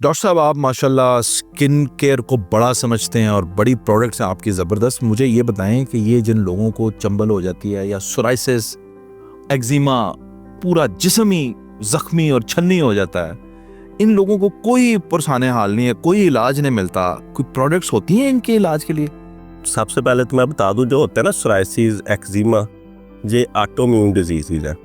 Doctor साहब, आप माशाल्लाह स्किन केयर को बड़ा समझते हैं और बड़ी प्रोडक्ट्स हैं आपकी ज़बरदस्त। मुझे ये बताएं कि ये जिन लोगों को चंबल हो जाती है या सोराइसिस, एक्जिमा, पूरा जिस्म ही जख्मी और छन्नी हो जाता है, इन लोगों को कोई पुरसाने हाल नहीं है, कोई इलाज नहीं मिलता, कोई प्रोडक्ट्स होती हैं इनके इलाज के लिए? सबसे पहले तो मैं बता दूं, जो होता है ना सोराइसिस, एक्जिमा, ये ऑटोइम्यून डिजीज़ है।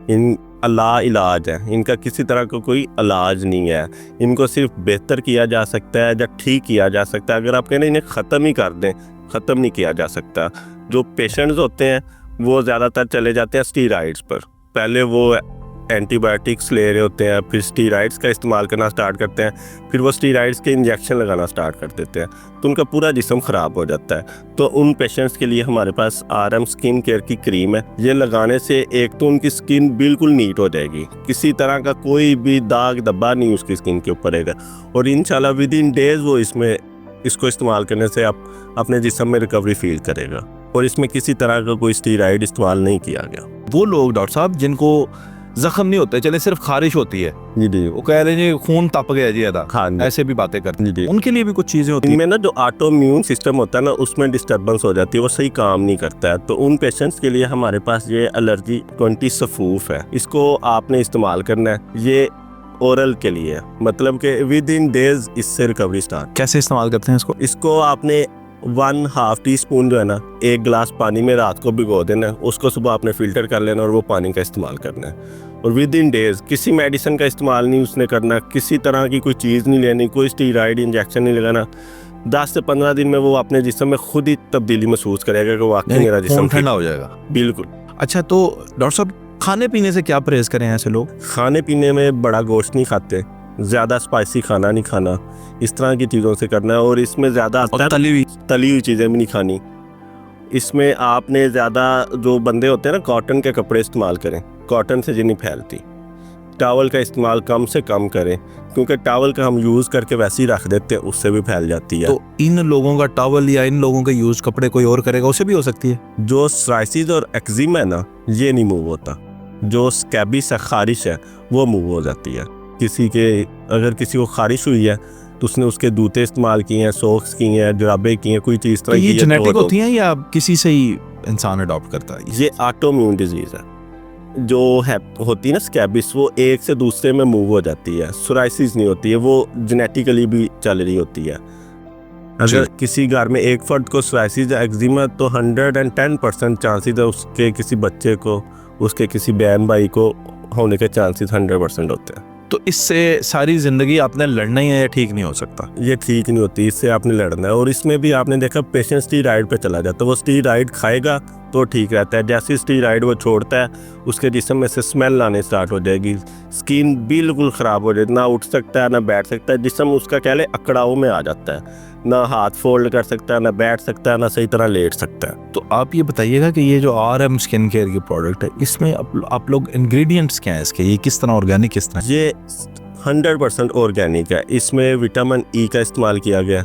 इन अला इलाज है, इनका किसी तरह का कोई इलाज नहीं है। इनको सिर्फ बेहतर किया जा सकता है या ठीक किया जा सकता है। अगर आप कहें इन्हें ख़त्म ही कर दें, ख़त्म नहीं किया जा सकता। जो पेशेंट्स होते हैं वो ज़्यादातर चले जाते हैं स्टीरॉइड्स पर। पहले वो एंटीबायोटिक्स ले रहे होते हैं, फिर स्टीरॉइड्स का इस्तेमाल करना स्टार्ट करते हैं, फिर वो स्टीरॉइड्स के इंजेक्शन लगाना स्टार्ट कर देते हैं, तो उनका पूरा जिस्म ख़राब हो जाता है। तो उन पेशेंट्स के लिए हमारे पास RM स्किन केयर की क्रीम है। ये लगाने से एक तो उनकी स्किन बिल्कुल नीट हो जाएगी, किसी तरह का कोई भी दाग धब्बा नहीं उसकी स्किन के ऊपर रहेगा, और इंशाल्लाह विद इन डेज़ वो इसको इस्तेमाल करने से आप अपने जिस्म में रिकवरी फील करेगा। और इसमें किसी तरह का कोई स्टीरॉइड इस्तेमाल नहीं किया गया। वो लोग डॉक्टर साहब जिनको जख्म नहीं होते, चले सिर्फ खारिश होती है, जी, वो कह रहे हैं जी खून तप गया जी अदा, हाँ, ऐसे भी बातें करते जी। हैं, उनके लिए भी कुछ चीज़ें होती हैं। इनमें ना जो ऑटोइम्यून सिस्टम होता है ना, उसमें डिस्टर्बेंस हो जाती है, वो सही काम नहीं करता है। तो उन पेशेंट्स के लिए हमारे पास ये एलर्जी 20 सफूफ है। इसको आपने इस्तेमाल करना है। ये ओरल के लिए है, मतलब कि विद इन डेज इससे रिकवरी स्टार्ट। कैसे इस्तेमाल करते हैं इसको? इसको आपने 1/2 टीस्पून जो है ना, 1 गिलास पानी में रात को भिगो देना है, उसको सुबह आपने फ़िल्टर कर लेना और वो पानी का इस्तेमाल करना है। और विद इन डेज़ किसी मेडिसिन का इस्तेमाल नहीं उसने करना, किसी तरह की कोई चीज़ नहीं लेनी, कोई स्टीरॉइड इंजेक्शन नहीं लगाना। 10 से 15 दिन में वो अपने जिस्म में खुद ही तब्दीली महसूस करेगा कि वाकई मेरा जिस्म ठंडा हो जाएगा। बिल्कुल। अच्छा, तो डॉक्टर साहब खाने पीने से क्या परहेज़ करें ऐसे लोग? खाने पीने में बड़ा गोश्त नहीं खाते, ज़्यादा स्पाइसी खाना नहीं खाना, इस तरह की चीज़ों से करना है। और इसमें ज़्यादा तली हुई चीज़ें भी नहीं खानी। इसमें आपने ज़्यादा, जो बंदे होते हैं ना, कॉटन के कपड़े इस्तेमाल करें, कॉटन से नहीं फैलती। टॉवल का इस्तेमाल कम से कम करें, क्योंकि टॉवल का हम यूज़ करके वैसे ही रख देते हैं, उससे भी फैल जाती है। तो इन लोगों का टॉवल या इन लोगों का यूज़ कपड़े कोई और करेगा, उससे भी हो सकती है? जो सोराइसिस और एक्जिमा है ना, ये नहीं मूव होता। जो स्कैबिस है, खारिश है, वो मूव हो जाती है। अगर किसी को खारिश हुई है तो उसने उसके जूते इस्तेमाल किए हैं, सॉक्स किए हैं, जुराबें की हैं, कोई चीज़ तरह की। ये जेनेटिक होती हैं या किसी से ही इंसान अडॉप्ट करता है? ये ऑटोइम्यून डिजीज़ है। जो है होती है ना स्कैबिस, वो एक से दूसरे में मूव हो जाती है। सोराइसिस नहीं होती है, वो जेनेटिकली भी चल रही होती है। अगर किसी घर में एक फर्द को सोराइसिस या एक्जिमा, तो 110% चांसेस है उसके किसी बच्चे को, उसके किसी बहन भाई को होने के चांसेस 100% होते हैं। तो इससे सारी ज़िंदगी आपने लड़ना ही है या ठीक नहीं हो सकता? ये ठीक नहीं होती, इससे आपने लड़ना है। और इसमें भी आपने देखा पेशेंट स्टीरॉइड पे चला जाता है, वो स्टीरॉइड खाएगा तो ठीक रहता है। जैसे स्टीरॉइड वो छोड़ता है, उसके जिस्म में से स्मेल आने स्टार्ट हो जाएगी, स्किन बिल्कुल ख़राब हो जाएगी, ना उठ सकता है ना बैठ सकता है, जिस्म उसका कह ले अकड़ाव में आ जाता है, ना हाथ फोल्ड कर सकता है, ना बैठ सकता है, ना सही तरह लेट सकता है। तो आप ये बताइएगा कि ये जो RM स्किन केयर की प्रोडक्ट है, इसमें आप लोग इंग्रेडिएंट्स क्या है इसके, ये किस तरह ऑर्गेनिक, किस तरह? ये 100% ऑर्गेनिक है। इसमें विटामिन E का इस्तेमाल किया गया,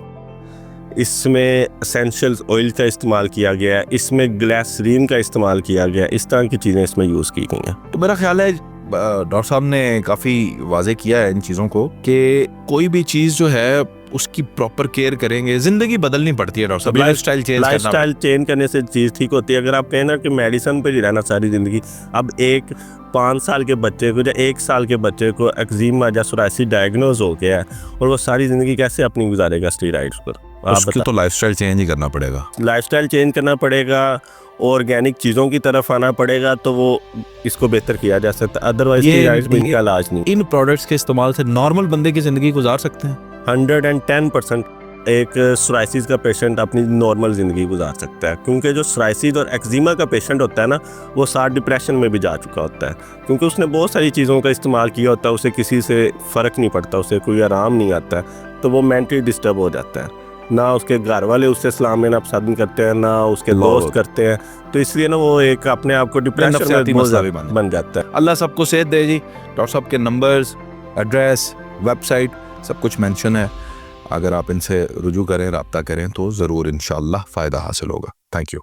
इसमें एसेंशियल ऑयल का इस्तेमाल किया गया है, इसमें ग्लिसरीन का इस्तेमाल किया गया, इस तरह की चीज़ें इसमें यूज़ की गई हैं। तो मेरा ख्याल है डॉक्टर साहब ने काफ़ी वाजे किया है इन चीज़ों को कि कोई भी चीज़ जो है उसकी प्रॉपर केयर करेंगे, ज़िंदगी बदलनी पड़ती है डॉक्टर साहब, लाइफस्टाइल चेंज करने से चीज़ ठीक होती है। अगर आप कहें ना कि मेडिसिन पे ही रहना सारी ज़िंदगी, अब एक 5 साल के बच्चे को या 1 साल के बच्चे को एक्जिमा या सोराइसिस डायग्नोज हो गया है, और वो सारी ज़िंदगी कैसे अपनी गुजारेगा स्टीरॉइड्स पर? उसकी तो लाइफस्टाइल चेंज ही करना पड़ेगा। लाइफस्टाइल चेंज करना पड़ेगा, ऑर्गेनिक चीज़ों की तरफ आना पड़ेगा, तो वो इसको बेहतर किया जा सकता है। अदरवाइज स्टीरॉइड्स में इनका इलाज नहीं। इन प्रोडक्ट्स के इस्तेमाल से नॉर्मल बंदे की ज़िंदगी गुजार सकते हैं? 110% एक सोराइसिस का पेशेंट अपनी नॉर्मल ज़िंदगी गुजार सकता है, क्योंकि जो सोराइसिस और एक्जिमा का पेशेंट होता है ना, वो साथ डिप्रेशन में भी जा चुका होता है, क्योंकि उसने बहुत सारी चीज़ों का इस्तेमाल किया होता है, उसे किसी से फ़र्क नहीं पड़ता, उसे कोई आराम नहीं आता है, तो वो मेंटली डिस्टर्ब हो जाता है। ना उसके घर वाले उससे सलाम लेना पसंद करते हैं, ना उसके दोस्त करते हैं, तो इसलिए ना वो एक अपने आप को डिप्रेशन में बन जाता है। अल्लाह सबको सेहत दे जी। डॉक्टर साहब के नंबर्स, एड्रेस, वेबसाइट सब कुछ मेंशन है। अगर आप इनसे रुजू करें, रब्ता करें तो ज़रूर इंशाअल्लाह फ़ायदा हासिल होगा। Thank you.